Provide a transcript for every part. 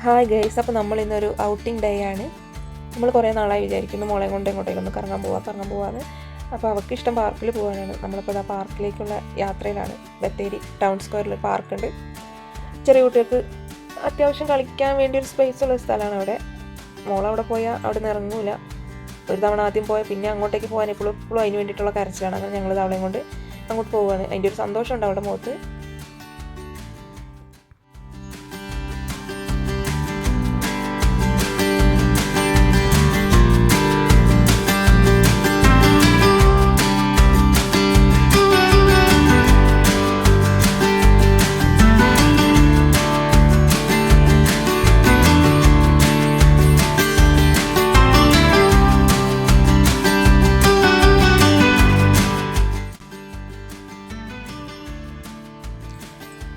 Hi guys, അപ്പോൾ നമ്മൾ ഇന്നൊരു ഔട്ടിംഗ് ഡേ ആണ്. നമ്മൾ കുറേ നാളായി വിചാരിക്കുന്നു മോളെ കൊണ്ട് എങ്ങോട്ടേലും ഒന്ന് കറങ്ങാൻ പോവാന്ന്. അപ്പോൾ അവൾക്ക് ഇഷ്ടം പാർക്കിൽ പോകാനാണ്. നമ്മളിപ്പോൾ ആ പാർക്കിലേക്കുള്ള യാത്രയിലാണ്. ബത്തേരി ടൗൺ സ്ക്വയറിൽ പാർക്കുണ്ട്. ചെറിയ കുട്ടികൾക്ക് അത്യാവശ്യം കളിക്കാൻ വേണ്ടി ഒരു സ്പേസ് ഉള്ള സ്ഥലമാണ് അവിടെ. മോളവിടെ പോയാൽ അവിടെ നിന്ന് ഇറങ്ങൂല. ഒരു തവണ ആദ്യം പോയാൽ പിന്നെ അങ്ങോട്ടേക്ക് പോകാൻ എപ്പോഴും അതിന് വേണ്ടിയിട്ടുള്ള കരച്ചിലാണ്. അങ്ങനെ ഞങ്ങൾ അവളെയും കൊണ്ട് അങ്ങോട്ട് പോവുകയാണ്. അതിൻ്റെ ഒരു സന്തോഷമുണ്ട് അവിടെ മുഖത്ത്.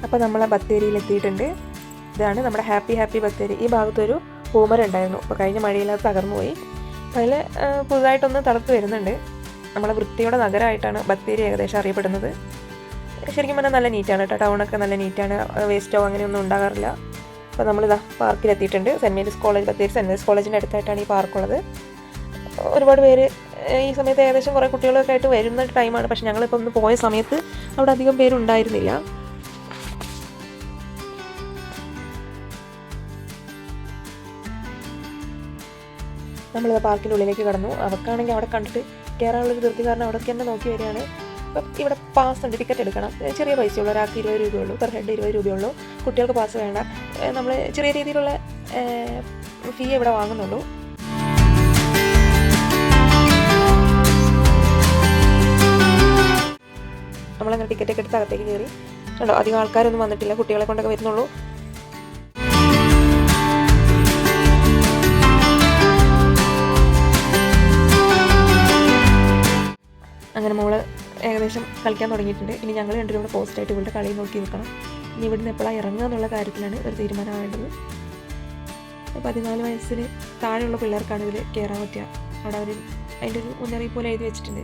അപ്പോൾ നമ്മൾ ബത്തേരിയിലെത്തിയിട്ടുണ്ട്. ഇതാണ് നമ്മുടെ ഹാപ്പി ബത്തേരി. ഈ ഭാഗത്തൊരു പൂമരം ഉണ്ടായിരുന്നു. അപ്പോൾ കഴിഞ്ഞ മഴയിൽ അത് തകർന്നു പോയി. അതിൽ പുതുതായിട്ടൊന്ന് തളർത്ത് വരുന്നുണ്ട്. നമ്മളെ വൃത്തിയുടെ നഗരമായിട്ടാണ് ബത്തേരി ഏകദേശം അറിയപ്പെടുന്നത്. ശരിക്കും പറഞ്ഞാൽ നല്ല നീറ്റാണ് കേട്ടോ. ടൗണൊക്കെ നല്ല നീറ്റാണ്. വേസ്റ്റോ അങ്ങനെയൊന്നും ഉണ്ടാകാറില്ല. അപ്പോൾ നമ്മളിതാ പാർക്കിലെത്തിയിട്ടുണ്ട്. Saint Mary's college, Bathery Saint Mary's കോളേജിൻ്റെ അടുത്തായിട്ടാണ് ഈ പാർക്കുള്ളത്. ഒരുപാട് പേര് ഈ സമയത്ത് ഏകദേശം കുറേ കുട്ടികളൊക്കെ ആയിട്ട് വരുന്ന ടൈമാണ്. പക്ഷേ ഞങ്ങളിപ്പോൾ ഒന്ന് പോയ സമയത്ത് അവിടെ അധികം പേരുണ്ടായിരുന്നില്ല. നമ്മളിത് പാർക്കിൻ്റെ ഉള്ളിലേക്ക് കടന്നു. അവൾക്കാണെങ്കിൽ അവിടെ കണ്ടിട്ട് കയറാനുള്ളൊരു ധൃതി കാരണം അവിടേക്ക് തന്നെ നോക്കി വരികയാണ്. അപ്പം ഇവിടെ പാസ് ഉണ്ട്, ടിക്കറ്റ് എടുക്കണം. ചെറിയ പൈസയുള്ളൂ, ഒരാൾക്ക് 20 രൂപയുള്ളൂ, പെർ ഹെഡ് 20 രൂപയുള്ളൂ. കുട്ടികൾക്ക് പാസ് വേണ്ട. നമ്മൾ ചെറിയ രീതിയിലുള്ള ഫീ ഇവിടെ വാങ്ങുന്നുള്ളൂ. നമ്മളങ്ങനെ ടിക്കറ്റൊക്കെ എടുത്ത് അകത്തേക്ക് കയറി. കണ്ടോ, അധികം ആൾക്കാരൊന്നും വന്നിട്ടില്ല, കുട്ടികളെ കൊണ്ടൊക്കെ വരുന്നുള്ളൂ. അങ്ങനെ മോള് ഏകദേശം കളിക്കാൻ തുടങ്ങിയിട്ടുണ്ട്. ഇനി ഞങ്ങൾ രണ്ടുപേരും കൂടെ പോസ്റ്റായിട്ട് ഇവളുടെ കളി നോക്കി നിൽക്കണം. ഇനി ഇവിടുന്ന് എപ്പോഴാണ് ഇറങ്ങുക എന്നുള്ള കാര്യത്തിലാണ് ഒരു തീരുമാനമാവേണ്ടത്. 14 വയസ്സിന് താഴെയുള്ള പിള്ളേർക്കാണ് ഇതിൽ കയറാൻ പറ്റുക. അവിടെ അവർ അതിൻ്റെ ഒരു മുന്നറിയിപ്പ് പോലെ എഴുതി വെച്ചിട്ടുണ്ട്.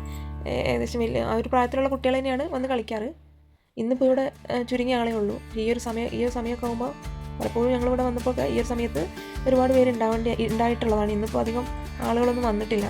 ഏകദേശം വലിയ ആ ഒരു പ്രായത്തിലുള്ള കുട്ടികൾ തന്നെയാണ് വന്ന് കളിക്കാറ്. ഇന്നിപ്പോൾ ഇവിടെ ചുരുങ്ങിയ ആളേ ഉള്ളൂ. ഈ ഒരു സമയമൊക്കെ ആകുമ്പോൾ പലപ്പോഴും ഞങ്ങളിവിടെ വന്നപ്പോൾ ഈ ഒരു സമയത്ത് ഒരുപാട് പേര് ഉണ്ടായിട്ടുള്ളതാണ്. ഇന്നിപ്പോൾ അധികം ആളുകളൊന്നും വന്നിട്ടില്ല.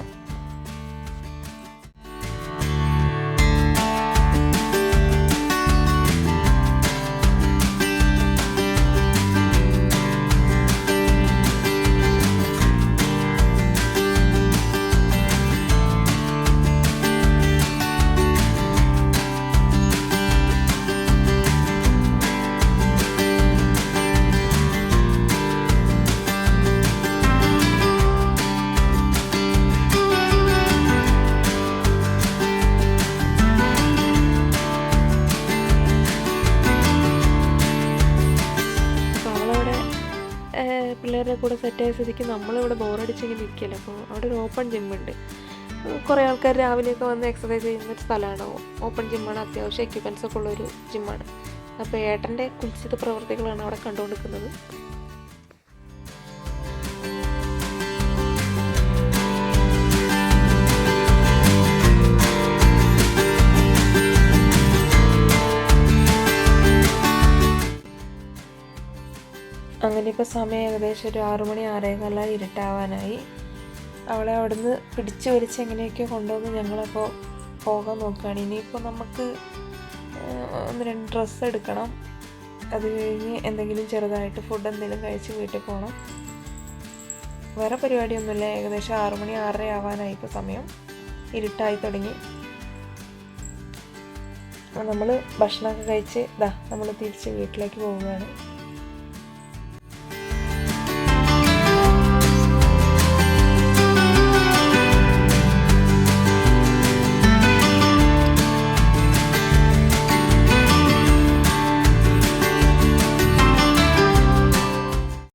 പിള്ളേരുടെ കൂടെ സെറ്റായ സ്ഥിതിക്ക് നമ്മളിവിടെ ബോറടിച്ചിങ്ങനെ നിൽക്കില്ല. അപ്പോൾ അവിടെ ഒരു ഓപ്പൺ ജിമ്മുണ്ട്. കുറേ ആൾക്കാർ രാവിലെയൊക്കെ വന്ന് എക്സസൈസ് ചെയ്യുന്നൊരു സ്ഥലമാണ്. ഓപ്പൺ ജിമ്മാണ്, അത്യാവശ്യം എക്യുപ്മെൻറ്റ്സൊക്കെ ഉള്ളൊരു ജിമ്മാണ്. അപ്പോൾ ഏട്ടൻ്റെ കുൽസിത പ്രവർത്തികളാണ് അവിടെ കണ്ടുകൊണ്ടിരിക്കുന്നത്. അങ്ങനെ ഇപ്പോൾ സമയം ഏകദേശം ഒരു 6 മണി 6:15 ഇരുട്ടാവാനായി. അവളെ അവിടുന്ന് പിടിച്ച് വലിച്ച് എങ്ങനെയൊക്കെയോ കൊണ്ടുവന്ന് ഞങ്ങളപ്പോൾ പോകാൻ നോക്കുകയാണ്. ഇനിയിപ്പോൾ നമുക്ക് 1-2 ഡ്രസ്സ് എടുക്കണം. അത് കഴിഞ്ഞ് എന്തെങ്കിലും ചെറുതായിട്ട് ഫുഡ് എന്തെങ്കിലും കഴിച്ച് വീട്ടിൽ പോകണം. വേറെ പരിപാടിയൊന്നുമില്ല. ഏകദേശം 6 മണി 6:30 ആവാനായി ഇപ്പോൾ സമയം. ഇരുട്ടായി തുടങ്ങി. നമ്മൾ ഭക്ഷണമൊക്കെ കഴിച്ച് നമ്മൾ തിരിച്ച് വീട്ടിലേക്ക് പോവുകയാണ്.